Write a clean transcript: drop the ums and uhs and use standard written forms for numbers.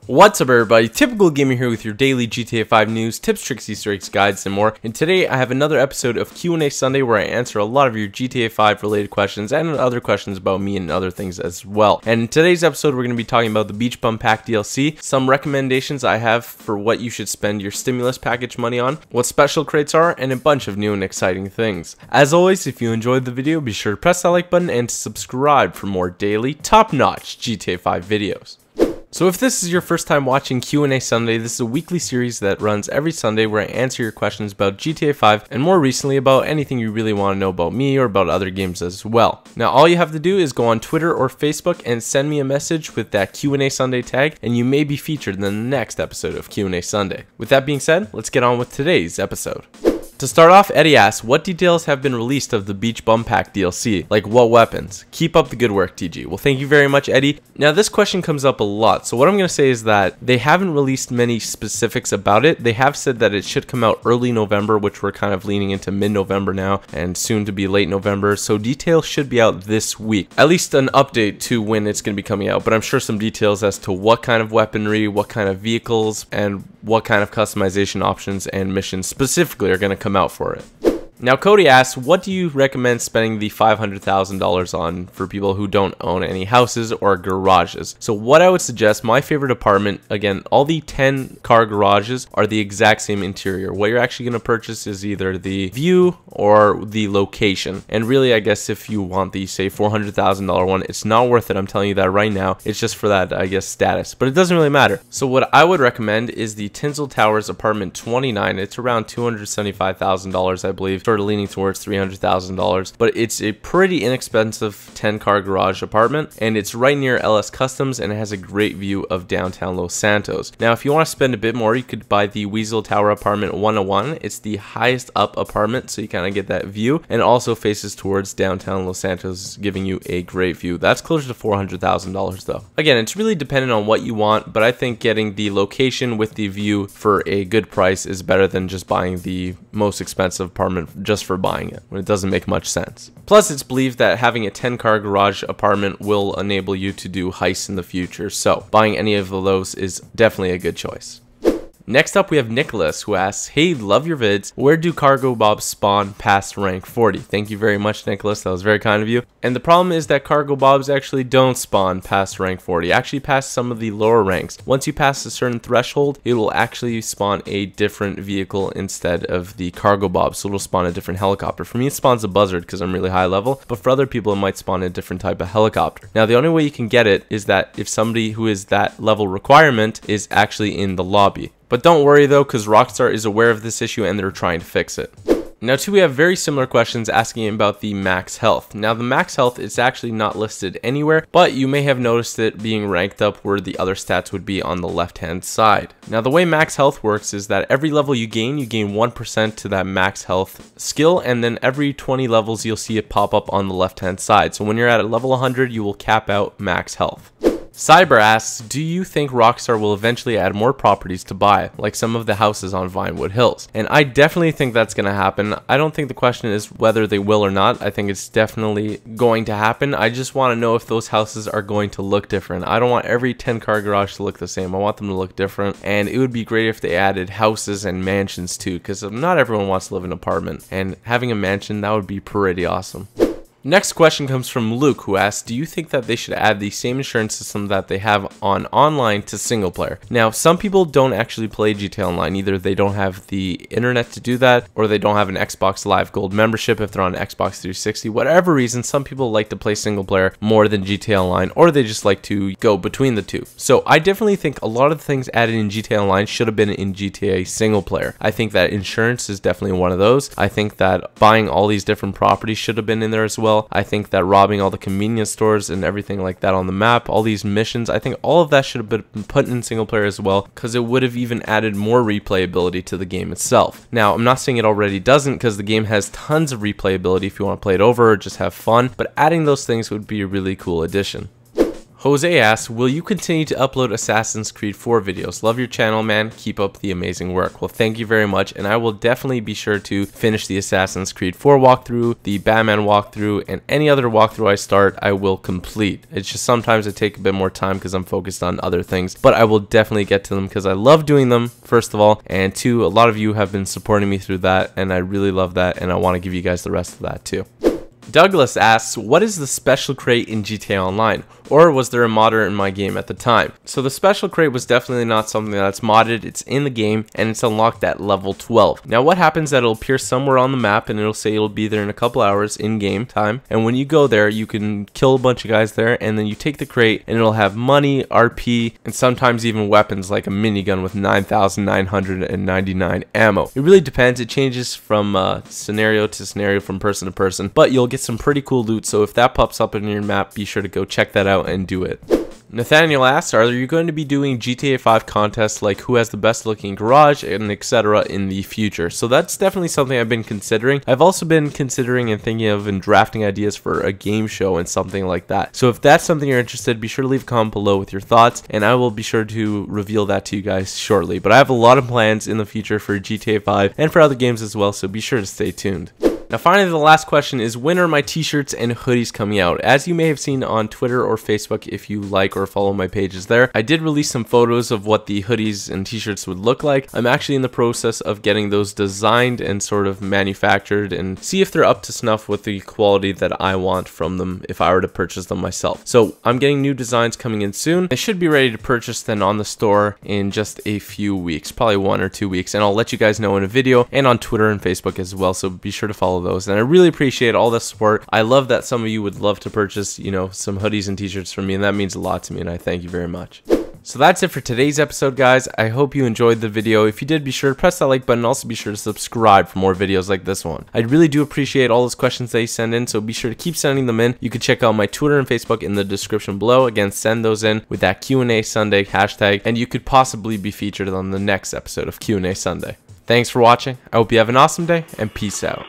What's up everybody, Typical Gamer here with your daily GTA 5 news, tips, tricks, Easter eggs, guides, and more. And today I have another episode of Q&A Sunday where I answer a lot of your GTA 5 related questions and other questions about me and other things as well. And in today's episode we're going to be talking about the Beachbum Pack DLC, some recommendations I have for what you should spend your stimulus package money on, what special crates are, and a bunch of new and exciting things. As always, if you enjoyed the video, be sure to press that like button and subscribe for more daily, top-notch GTA 5 videos. So if this is your first time watching Q&A Sunday, this is a weekly series that runs every Sunday where I answer your questions about GTA 5 and more recently about anything you really want to know about me or about other games as well. Now all you have to do is go on Twitter or Facebook and send me a message with that Q&A Sunday tag and you may be featured in the next episode of Q&A Sunday. With that being said, let's get on with today's episode. To start off, Eddie asks, what details have been released of the Beachbum Pack DLC? Like what weapons? Keep up the good work, TG. Well, thank you very much, Eddie. Now, this question comes up a lot, so what I'm going to say is that they haven't released many specifics about it. They have said that it should come out early November, which we're kind of leaning into mid-November now, and soon to be late November, so details should be out this week. At least an update to when it's going to be coming out, but I'm sure some details as to what kind of weaponry, what kind of vehicles, and what kind of customization options and missions specifically are going to come out for it. Now Cody asks, what do you recommend spending the $500,000 on for people who don't own any houses or garages? So what I would suggest, my favorite apartment, again, all the 10 car garages are the exact same interior. What you're actually going to purchase is either the view or the location. And really, I guess if you want the, say, $400,000 one, it's not worth it. I'm telling you that right now. It's just for that, I guess, status. But it doesn't really matter. So what I would recommend is the Tinsel Towers Apartment 29. It's around $275,000, I believe. Sort of leaning towards $300,000, but it's a pretty inexpensive 10-car garage apartment, and it's right near LS Customs, and it has a great view of downtown Los Santos. Now, if you want to spend a bit more, you could buy the Weasel Tower Apartment 101. It's the highest up apartment, so you kind of get that view, and also faces towards downtown Los Santos, giving you a great view. That's closer to $400,000 though. Again, it's really dependent on what you want, but I think getting the location with the view for a good price is better than just buying the most expensive apartment just for buying it, when it doesn't make much sense. Plus, it's believed that having a 10-car garage apartment will enable you to do heists in the future, so buying any of those is definitely a good choice. Next up, we have Nicholas, who asks, hey, love your vids. Where do cargo bobs spawn past rank 40? Thank you very much, Nicholas. That was very kind of you. And the problem is that cargo bobs actually don't spawn past rank 40, actually past some of the lower ranks. Once you pass a certain threshold, it will actually spawn a different vehicle instead of the cargo bob, so it'll spawn a different helicopter. For me, it spawns a buzzard because I'm really high level, but for other people, it might spawn a different type of helicopter. Now, the only way you can get it is that if somebody who is that level requirement is actually in the lobby. But don't worry though, because Rockstar is aware of this issue and they're trying to fix it. Now too, we have very similar questions asking about the max health. Now the max health is actually not listed anywhere, but you may have noticed it being ranked up where the other stats would be on the left hand side. Now the way max health works is that every level you gain 1% to that max health skill, and then every 20 levels you'll see it pop up on the left hand side. So when you're at a level 100, you will cap out max health. Cyber asks, do you think Rockstar will eventually add more properties to buy, like some of the houses on Vinewood Hills? And I definitely think that's going to happen. I don't think the question is whether they will or not. I think it's definitely going to happen. I just want to know if those houses are going to look different. I don't want every 10-car garage to look the same. I want them to look different. And it would be great if they added houses and mansions too, because not everyone wants to live in an apartment. And having a mansion, that would be pretty awesome. Next question comes from Luke, who asks, do you think that they should add the same insurance system that they have on online to single player? Now, some people don't actually play GTA Online. Either they don't have the internet to do that, or they don't have an Xbox Live Gold membership if they're on Xbox 360. Whatever reason, some people like to play single player more than GTA Online, or they just like to go between the two. So I definitely think a lot of the things added in GTA Online should have been in GTA single player. I think that insurance is definitely one of those. I think that buying all these different properties should have been in there as well. I think that robbing all the convenience stores and everything like that on the map, all these missions, I think all of that should have been put in single player as well, because it would have even added more replayability to the game itself. Now, I'm not saying it already doesn't, because the game has tons of replayability if you want to play it over or just have fun, but adding those things would be a really cool addition. Jose asks, will you continue to upload Assassin's Creed 4 videos? Love your channel, man. Keep up the amazing work. Well, thank you very much, and I will definitely be sure to finish the Assassin's Creed 4 walkthrough, the Batman walkthrough, and any other walkthrough I start, I will complete. It's just sometimes I take a bit more time because I'm focused on other things, but I will definitely get to them because I love doing them, first of all, and two, a lot of you have been supporting me through that, and I really love that, and I want to give you guys the rest of that too. Douglas asks, what is the special crate in GTA Online? Or was there a modder in my game at the time? So the special crate was definitely not something that's modded. It's in the game and it's unlocked at level 12. Now what happens is that it'll appear somewhere on the map and it'll say it'll be there in a couple hours in game time. And when you go there, you can kill a bunch of guys there, and then you take the crate and it'll have money, RP, and sometimes even weapons like a minigun with 9,999 ammo. It really depends. It changes from scenario to scenario, from person to person, but you'll get some pretty cool loot. So if that pops up in your map, be sure to go check that out and do it. Nathaniel asks, are you going to be doing GTA 5 contests like who has the best looking garage and etc. in the future? So that's definitely something I've been considering. I've also been considering and thinking of and drafting ideas for a game show and something like that. So if that's something you're interested in, be sure to leave a comment below with your thoughts, and I will be sure to reveal that to you guys shortly. But I have a lot of plans in the future for GTA 5 and for other games as well, so be sure to stay tuned. Now finally, the last question is, when are my t-shirts and hoodies coming out? As you may have seen on Twitter or Facebook if you like or follow my pages there, I did release some photos of what the hoodies and t-shirts would look like. I'm actually in the process of getting those designed and sort of manufactured and see if they're up to snuff with the quality that I want from them if I were to purchase them myself. So I'm getting new designs coming in soon. They should be ready to purchase then on the store in just a few weeks, probably 1 or 2 weeks, and I'll let you guys know in a video and on Twitter and Facebook as well, so be sure to follow those. And I really appreciate all the support. I love that some of you would love to purchase, you know, some hoodies and t-shirts from me, and that means a lot to me, and I thank you very much. So that's it for today's episode, guys. I hope you enjoyed the video. If you did, be sure to press that like button. Also be sure to subscribe for more videos like this one. I really do appreciate all those questions that you send in, so be sure to keep sending them in. You can check out my Twitter and Facebook in the description below. Again, send those in with that QandASunday hashtag, and you could possibly be featured on the next episode of QandASunday. Thanks for watching. I hope you have an awesome day, and peace out.